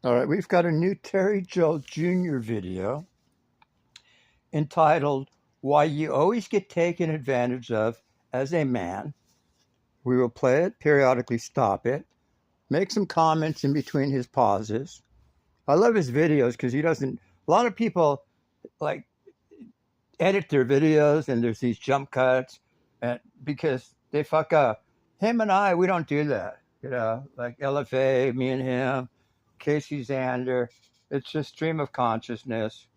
All right, we've got a new Terry Joe Jr. video entitled Why You Always Get Taken Advantage of as a Man. We will play it, periodically stop it, make some comments in between his pauses. I love his videos because a lot of people like edit their videos and there's these jump cuts and because they fuck up. Him and I, we don't do that. Like LFA, me and him, Casey Zander. It's just stream of consciousness.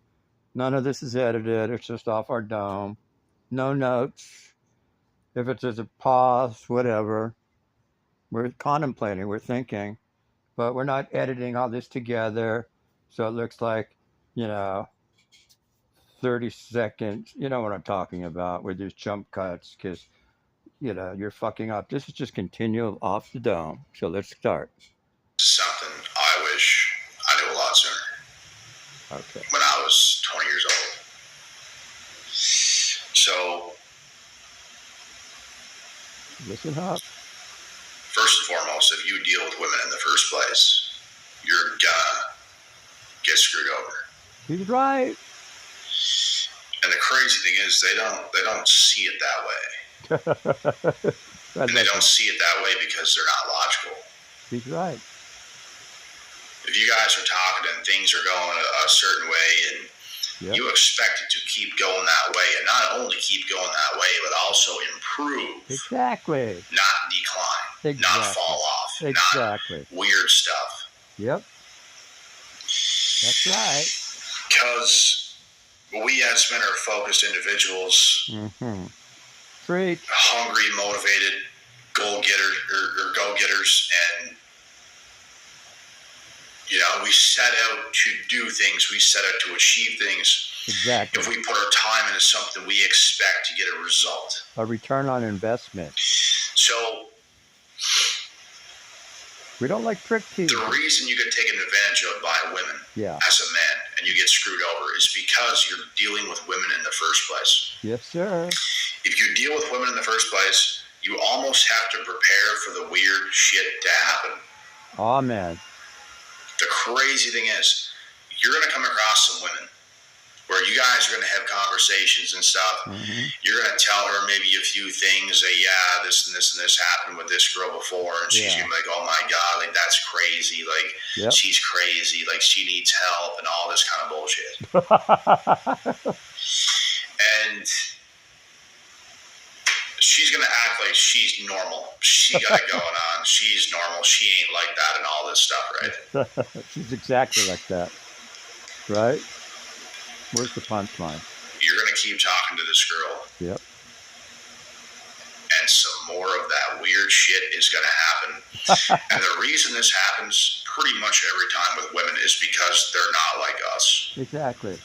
None of this is edited. It's just off our dome. No notes. If it's just a pause, whatever. We're contemplating, we're thinking, but we're not editing all this together. So it looks like, 30 seconds. You know what I'm talking about with these jump cuts because, you're fucking up. This is just continual off the dome. So let's start. Something I wish I knew a lot sooner. Okay. When I was 20 years old. So, listen up. First and foremost, if you deal with women in the first place, you're gonna get screwed over. He's right. And the crazy thing is, they don't see it that way. And they don't see it that way because they're not logical. He's right. If you guys are talking and things are going a certain way and you expect it to keep going that way, and not only keep going that way, but also improve. Exactly. Not decline. Exactly. Not fall off. Exactly. Not weird stuff. Yep. That's right. Because we as men are focused individuals. Mm-hmm. Preach. Hungry, motivated, go-getters, and we set out to do things. We set out to achieve things. Exactly. If we put our time into something, we expect to get a result. A return on investment. So we don't like prick teeth. The reason you get taken advantage of by women as a man and you get screwed over is because you're dealing with women in the first place. Yes, sir. If you deal with women in the first place, you almost have to prepare for the weird shit to happen. Amen. The crazy thing is, you're going to come across some women where you guys are going to have conversations and stuff. Mm-hmm. You're going to tell her maybe a few things. This and this and this happened with this girl before. And she's going to be like, oh my God, like that's crazy. Like she's crazy. Like she needs help and all this kind of bullshit. And she's going to act like she's normal. She got it going on. She's normal. She ain't like that and all this stuff, right? She's exactly like that. Right? Where's the punchline? You're going to keep talking to this girl. Yep. And some more of that weird shit is going to happen. And the reason this happens pretty much every time with women is because they're not like us. Exactly.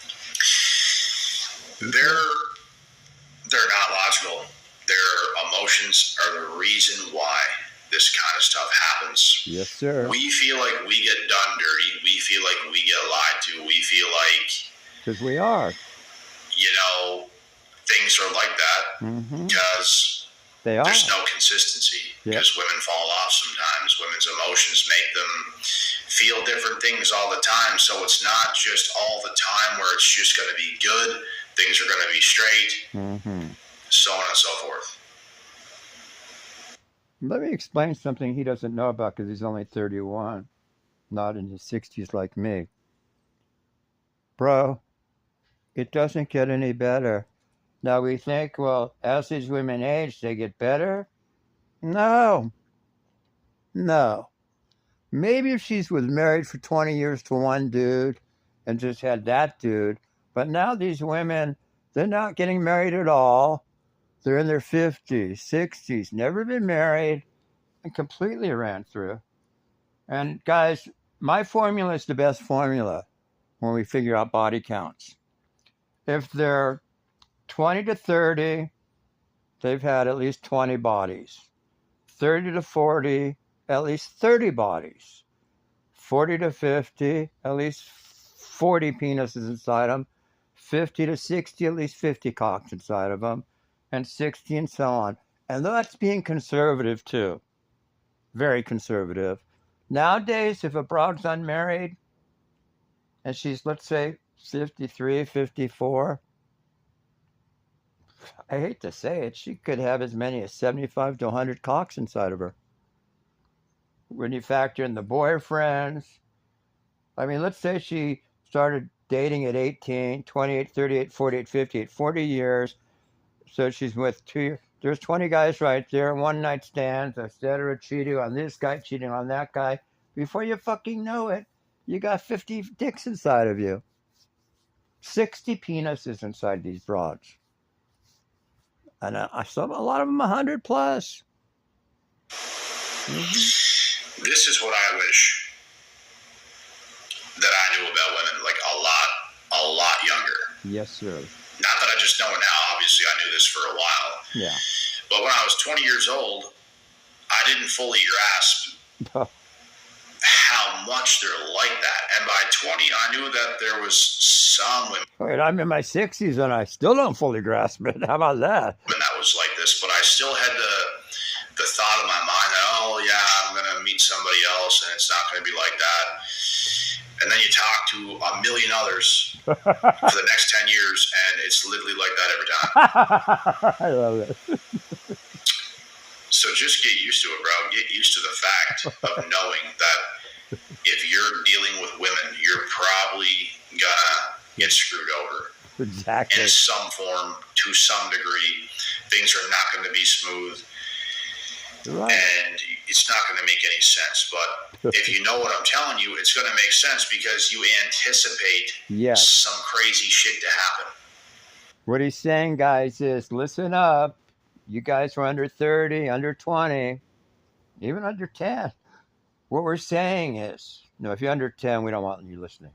They're not logical. Their emotions are the reason why this kind of stuff happens. Yes, sir. We feel like we get done dirty. We feel like we get lied to. We feel like... Because we are. Things are like that because there's no consistency. Because women fall off sometimes. Women's emotions make them feel different things all the time. So it's not just all the time where it's just going to be good. Things are going to be straight. So on and so forth. Let me explain something he doesn't know about because he's only 31. Not in his 60s like me. Bro, it doesn't get any better. Now we think, well, as these women age, they get better? No. Maybe if she's was married for 20 years to one dude and just had that dude, but now these women, they're not getting married at all. They're in their 50s, 60s, never been married, and completely ran through. And guys, my formula is the best formula when we figure out body counts. If they're 20 to 30, they've had at least 20 bodies. 30 to 40, at least 30 bodies. 40 to 50, at least 40 penises inside them. 50 to 60, at least 50 cocks inside of them. And 60 and so on. And that's being conservative too. Very conservative. Nowadays, if a broad's unmarried, and she's, let's say, 53, 54, I hate to say it, she could have as many as 75 to 100 cocks inside of her. When you factor in the boyfriends, I mean, let's say she started dating at 18, 28, 38, 48, 58, 40 years. So she's with 2 years. There's 20 guys right there, one night stands, etc., cheating on this guy, cheating on that guy. Before you fucking know it, you got 50 dicks inside of you. 60 penises inside these broads. And I saw a lot of them 100 plus. Mm-hmm. This is what I wish that I knew about women, like a lot younger. Yes, sir. Not that I just know it now. Obviously, I knew this for a while. Yeah. But when I was 20 years old, I didn't fully grasp how much they're like that. And by 20, I knew that there was some women. Wait, I'm in my 60s and I still don't fully grasp it. How about that? When that was like this, but I still had the thought in my mind that, oh yeah, I'm going to meet somebody else and it's not going to be like that. And then you talk to a million others for the next 10 years and it's literally like that every time. I love it. So just get used to it, bro. Get used to the fact of knowing that if you're dealing with women, you're probably gonna get screwed over. Exactly. In some form, to some degree. Things are not going to be smooth. Right. And it's not going to make any sense. But if you know what I'm telling you, it's going to make sense because you anticipate some crazy shit to happen. What he's saying, guys, is listen up. You guys are under 30, under 20, even under 10. What we're saying is, no, if you're under 10, we don't want you listening.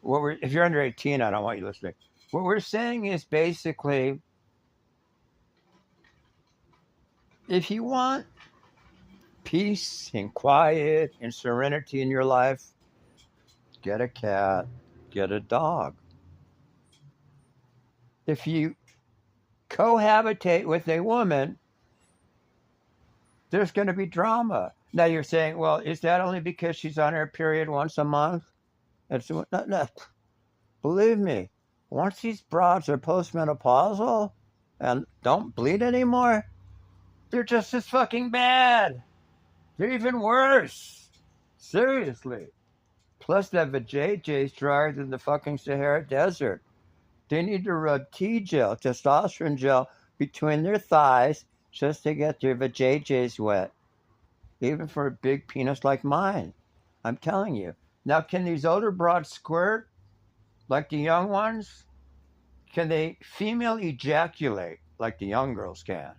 If you're under 18, I don't want you listening. What we're saying is basically, if you want peace and quiet and serenity in your life, get a cat, get a dog. If you cohabitate with a woman, there's going to be drama. Now you're saying, well, is that only because she's on her period once a month? No. Believe me, once these broads are postmenopausal and don't bleed anymore, they're just as fucking bad. They're even worse. Seriously. Plus, that vajayjay's drier than the fucking Sahara Desert. They need to rub T-gel, testosterone gel, between their thighs just to get their vajayjays wet. Even for a big penis like mine. I'm telling you. Now, can these older broads squirt like the young ones? Can they female ejaculate like the young girls can?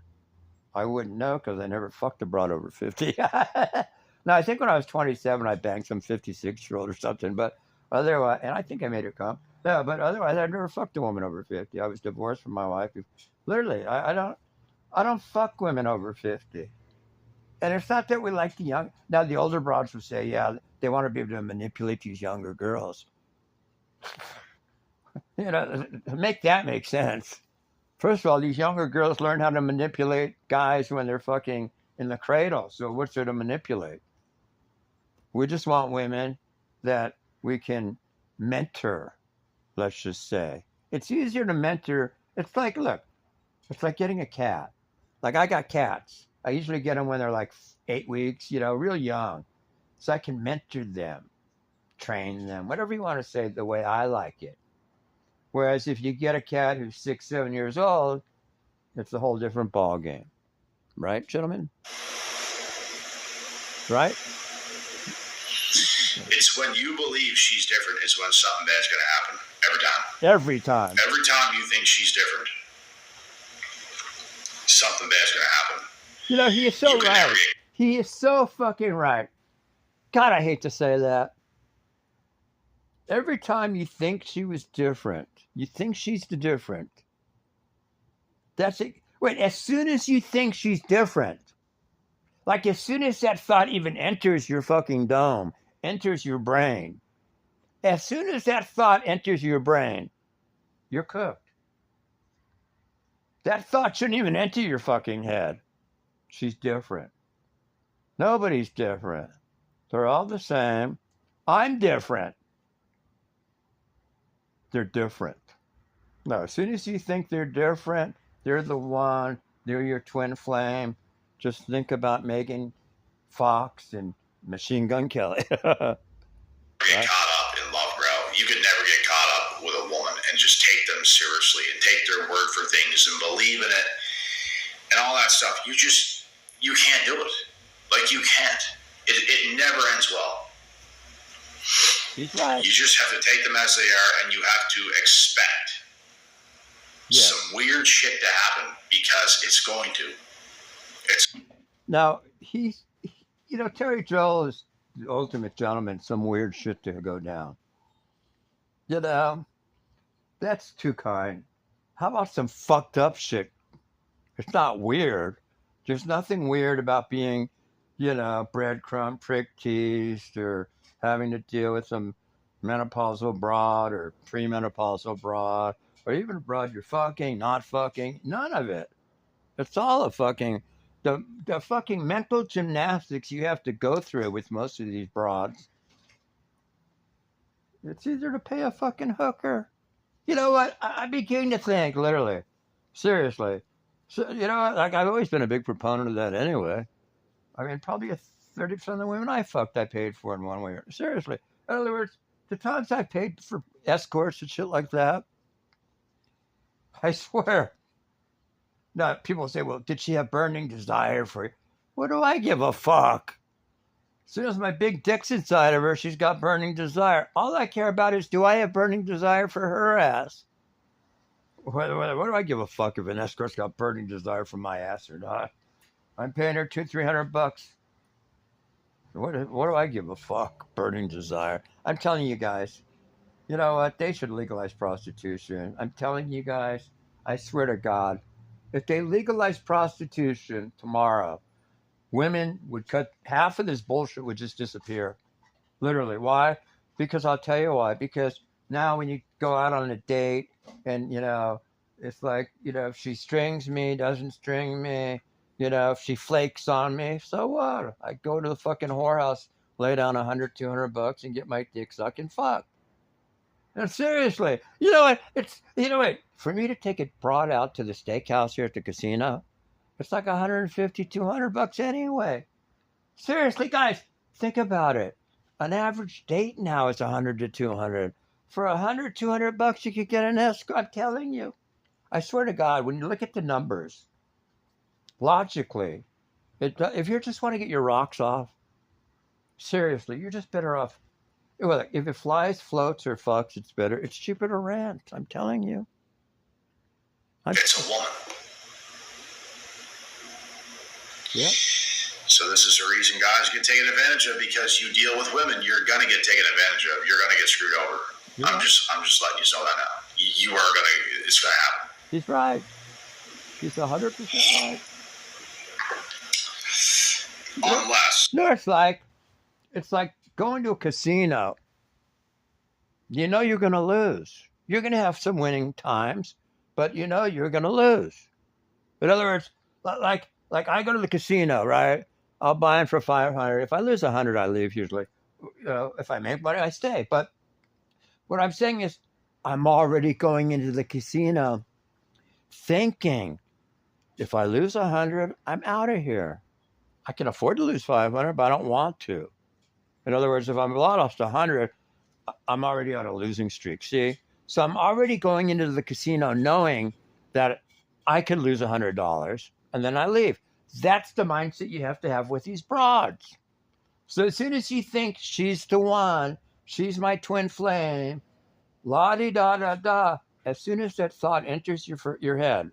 I wouldn't know because I never fucked a broad over 50. Now, I think when I was 27, I banged some 56-year-old or something. But otherwise, and I think I made her come. Yeah, but otherwise, I never fucked a woman over 50. I was divorced from my wife. Literally, I don't fuck women over 50. And it's not that we like the young. Now, the older broads will say, yeah, they want to be able to manipulate these younger girls. You know, make that make sense. First of all, these younger girls learn how to manipulate guys when they're fucking in the cradle. So what's there to manipulate? We just want women that we can mentor, let's just say. It's easier to mentor. It's like, look, it's like getting a cat. Like I got cats. I usually get them when they're like 8 weeks, you know, real young. So I can mentor them, train them, whatever you want to say, the way I like it. Whereas if you get a cat who's 6, 7 years old, it's a whole different ball game. Right, gentlemen? Right? It's when you believe she's different is when something bad's going to happen. Every time. Every time. Every time you think she's different, something bad's going to happen. You know, he is so right. He is so fucking right. God, I hate to say that. Every time you think she was different, you think she's the different. That's it. Wait, as soon as you think she's different, like as soon as that thought even enters your fucking dome, enters your brain, as soon as that thought enters your brain, you're cooked. That thought shouldn't even enter your fucking head. She's different. Nobody's different. They're all the same. I'm different. they're different. No, as soon as you think they're different, they're the one, they're your twin flame. Just think about Megan Fox and Machine Gun Kelly. Get Right? caught up in love, bro. You can never get caught up with a woman and just take them seriously and take their word for things and believe in it and all that stuff. You can't do it. Like, you can't. It never ends well. He's right. You just have to take them as they are, and you have to expect some weird shit to happen, because it's going to. Now, Terry Joel is the ultimate gentleman, some weird shit to go down. That's too kind. How about some fucked up shit? It's not weird. There's nothing weird about being, breadcrumb trick teased or having to deal with some menopausal broad or premenopausal broad or even a broad you're fucking, not fucking. None of it. It's all the fucking mental gymnastics you have to go through with most of these broads. It's easier to pay a fucking hooker. You know what? I begin to think, literally, seriously. So, like, I've always been a big proponent of that anyway. I mean, probably 30% of the women I fucked, I paid for in one way or seriously. In other words, the times I paid for escorts and shit like that, I swear. Now, people say, well, did she have burning desire for you? What do I give a fuck? As soon as my big dick's inside of her, she's got burning desire. All I care about is, do I have burning desire for her ass? What do I give a fuck if an escort's got burning desire for my ass or not? I'm paying her $200-300. What do I give a fuck? Burning desire. I'm telling you guys, you know what? They should legalize prostitution. I'm telling you guys, I swear to God, if they legalize prostitution tomorrow, women would cut half of this bullshit would just disappear. Literally. Why? Because I'll tell you why. Because now when you go out on a date and, it's like, if she strings me, doesn't string me, if she flakes on me, so what? I go to the fucking whorehouse, lay down $100-200 and get my dick sucked and fuck. And seriously, you know what? For me to take a broad out to the steakhouse here at the casino, it's like $150-200 anyway. Seriously, guys, think about it. An average date now is $100-200. For $100-200, you could get an escort. I'm telling you. I swear to God, when you look at the numbers, logically, if you just want to get your rocks off, seriously, you're just better off. Well, if it flies, floats, or fucks, it's better. It's cheaper to rent. I'm telling you. It's a woman. Yep. So this is the reason guys get taken advantage of, because you deal with women, you're gonna get taken advantage of. You're gonna get screwed over. Yeah. I'm just letting you know that now. You are gonna. It's gonna happen. He's right. He's 100% right. Unless. No, it's like going to a casino. You know you're gonna lose. You're gonna have some winning times, but you're gonna lose. In other words, like I go to the casino, right? I'll buy them for $500. If I lose $100, I leave usually. If I make money, I stay. But what I'm saying is, I'm already going into the casino thinking, if I lose $100, I'm out of here. I can afford to lose $500, but I don't want to. In other words, if I'm lost $100, I'm already on a losing streak. See? So I'm already going into the casino knowing that I could lose $100, and then I leave. That's the mindset you have to have with these broads. So as soon as you think she's the one, she's my twin flame, la-di-da-da-da, as soon as that thought enters your head,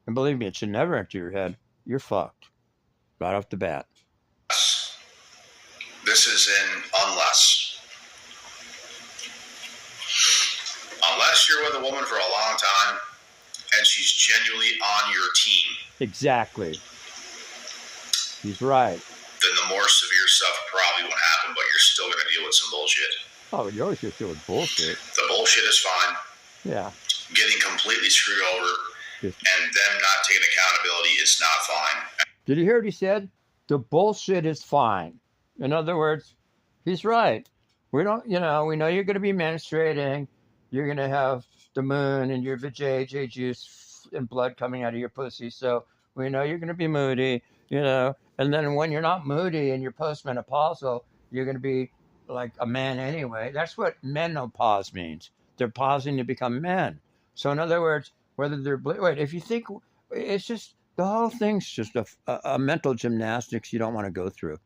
and believe me, it should never enter your head, you're fucked. Right off the bat. This is an unless. Unless you're with a woman for a long time and she's genuinely on your team. Exactly. He's right. Then the more severe stuff probably won't happen, but you're still going to deal with some bullshit. Oh, you're always going to deal with bullshit. The bullshit is fine. Yeah. Getting completely screwed over and them not taking accountability is not fine. Did you hear what he said? The bullshit is fine. In other words, he's right. We know you're going to be menstruating. you're going to have the moon and your vajayjay juice and blood coming out of your pussy. So we know you're going to be moody, you know. And then when you're not moody and you're postmenopausal, you're going to be like a man anyway. That's what menopause means. They're pausing to become men. So in other words, whether they're wait, if you think it's just the whole thing's just a mental gymnastics you don't want to go through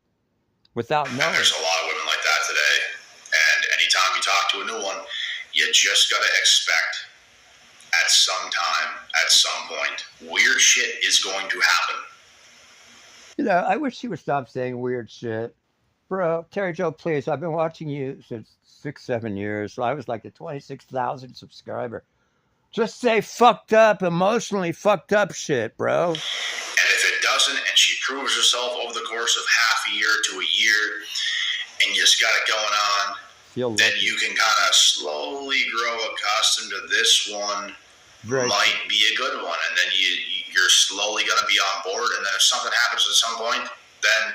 without knowing. There's a lot of women like that today, and anytime you talk to a new one, you just gotta expect at some time, at some point, weird shit is going to happen. You know, I wish he would stop saying weird shit. Bro, Terry Joe, please, I've been watching you since 6-7 years. So I was like the 26,000 subscriber. Just say fucked up, emotionally fucked up shit, bro. And if it doesn't, and she proves herself over the course of half a year to a year, and you just got it going on, then you can kind of slowly grow accustomed to this one. Might be a good one, and then you're slowly going to be on board. And then if something happens at some point, then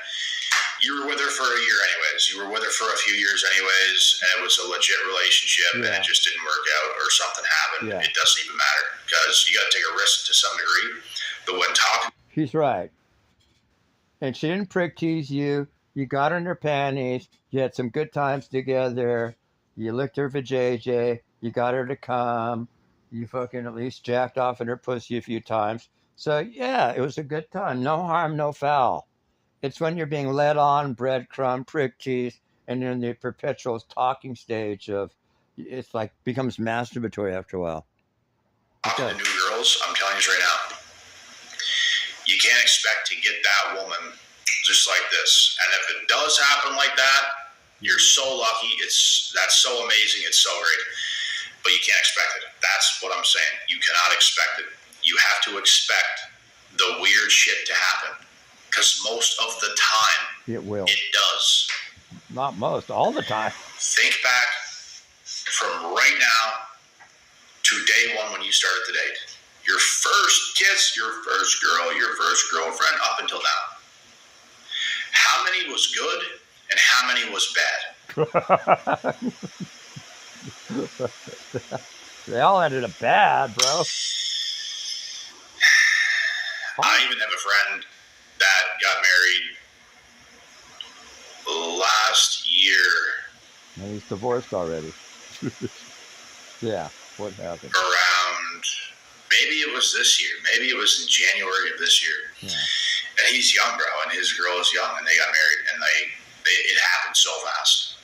you were with her for a year anyways. You were with her for a few years anyways, and it was a legit relationship, and it just didn't work out, or something happened. It doesn't even matter, because you got to take a risk to some degree. But when talking, she's right, and she didn't prick tease you. You got her in her panties. You had some good times together. You licked her vajayjay. You got her to come. You fucking at least jacked off in her pussy a few times. So, yeah, it was a good time. No harm, no foul. It's when you're being led on, breadcrumb, prick teeth, and in the perpetual talking stage of, it's like becomes masturbatory after a while. The new girls, I'm telling you right now, you can't expect to get that woman just like this. And if it does happen like that, you're so lucky. That's so amazing. It's so great. But you can't expect it. That's what I'm saying. You cannot expect it. You have to expect the weird shit to happen. Because most of the time, it will. It does. Not most, all the time. Think back from right now to day one when you started the date. Your first kiss, your first girl, your first girlfriend, up until now. How many was good and how many was bad? They all ended up bad, bro. I even have a friend that got married last year. And he's divorced already. Yeah, what happened? Around, maybe it was this year. Maybe it was in January of this year. Yeah. And he's young, bro, and his girl is young, and they got married, and it happened so fast.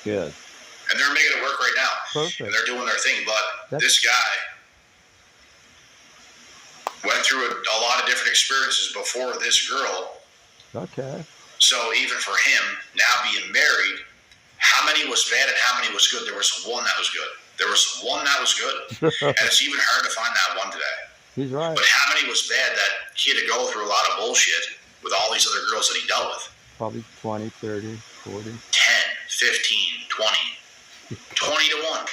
Good. And they're making it work right now. Perfect. And they're doing their thing. But this guy went through a lot of different experiences before this girl. Okay. So even for him, now being married, how many was bad and how many was good? There was one that was good. There was one that was good. And it's even hard to find that one today. He's right. But how many was bad that he had to go through a lot of bullshit with all these other girls that he dealt with? Probably 20, 30, 40. 10, 15, 20. 20 to 1.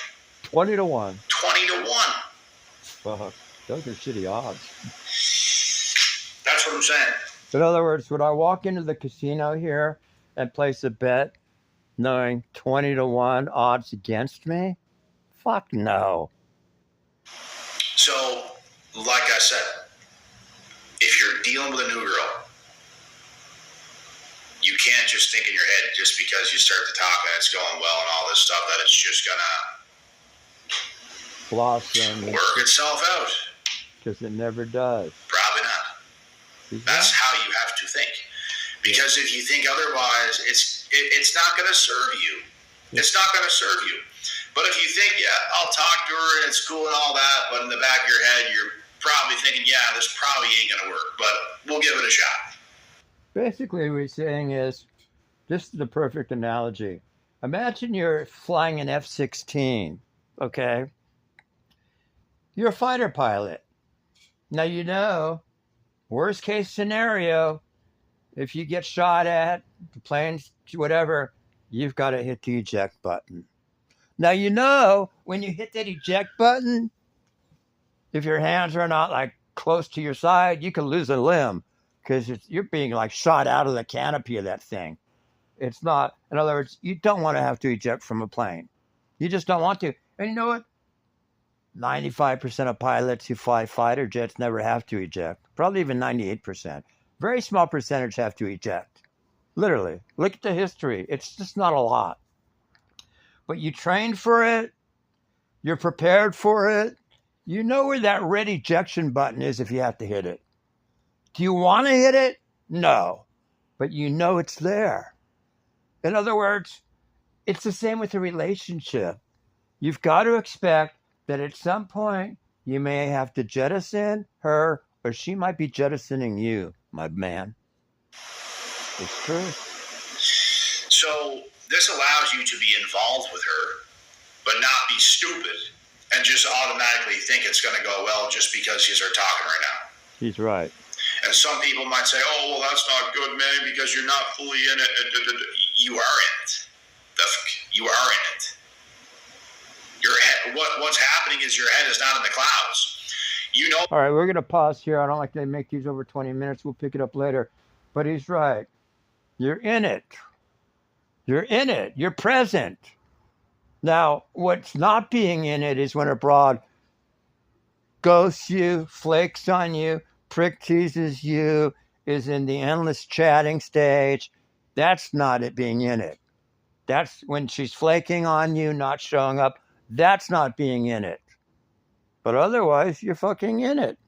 20 to 1. 20 to 1. Fuck. Those are shitty odds. That's what I'm saying. In other words, would I walk into the casino here and place a bet knowing 20 to 1 odds against me? Fuck no. So, like I said, if you're dealing with a new girl, you can't just think in your head just because you start to talk and it's going well and all this stuff that it's just gonna blossom, work itself out. Because it never does. Probably not. That's how you have to think. Because if you think otherwise, it's not going to serve you. It's not going to serve you. But if you think, yeah, I'll talk to her and it's cool and all that, but in the back of your head, you're probably thinking, yeah, this probably ain't going to work, but we'll give it a shot. Basically, what we're saying is, this is the perfect analogy. Imagine you're flying an F-16, okay? You're a fighter pilot. Now, you know, worst case scenario, if you get shot at, the plane's whatever, you've got to hit the eject button. Now, you know, when you hit that eject button, if your hands are not like close to your side, you can lose a limb because you're being like shot out of the canopy of that thing. It's not, in other words, you don't want to have to eject from a plane. You just don't want to. And you know what? 95% of pilots who fly fighter jets never have to eject. Probably even 98%. Very small percentage have to eject. Literally. Look at the history. It's just not a lot. But you trained for it. You're prepared for it. You know where that red ejection button is if you have to hit it. Do you want to hit it? No. But you know it's there. In other words, it's the same with a relationship. You've got to expect that at some point you may have to jettison her, or she might be jettisoning you, my man. It's true. So this allows you to be involved with her, but not be stupid and just automatically think it's going to go well just because you are talking right now. He's right. And some people might say, oh, well, that's not good, man, because you're not fully in it. You are in it. You are in it. Your head, what's happening is your head is not in the clouds. You know. All right, we're going to pause here. I don't like to make these over 20 minutes. We'll pick it up later. But he's right. You're in it. You're in it. You're present. Now, what's not being in it is when a broad ghosts you, flakes on you, prick teases you, is in the endless chatting stage. That's not it being in it. That's when she's flaking on you, not showing up. That's not being in it. But otherwise, you're fucking in it.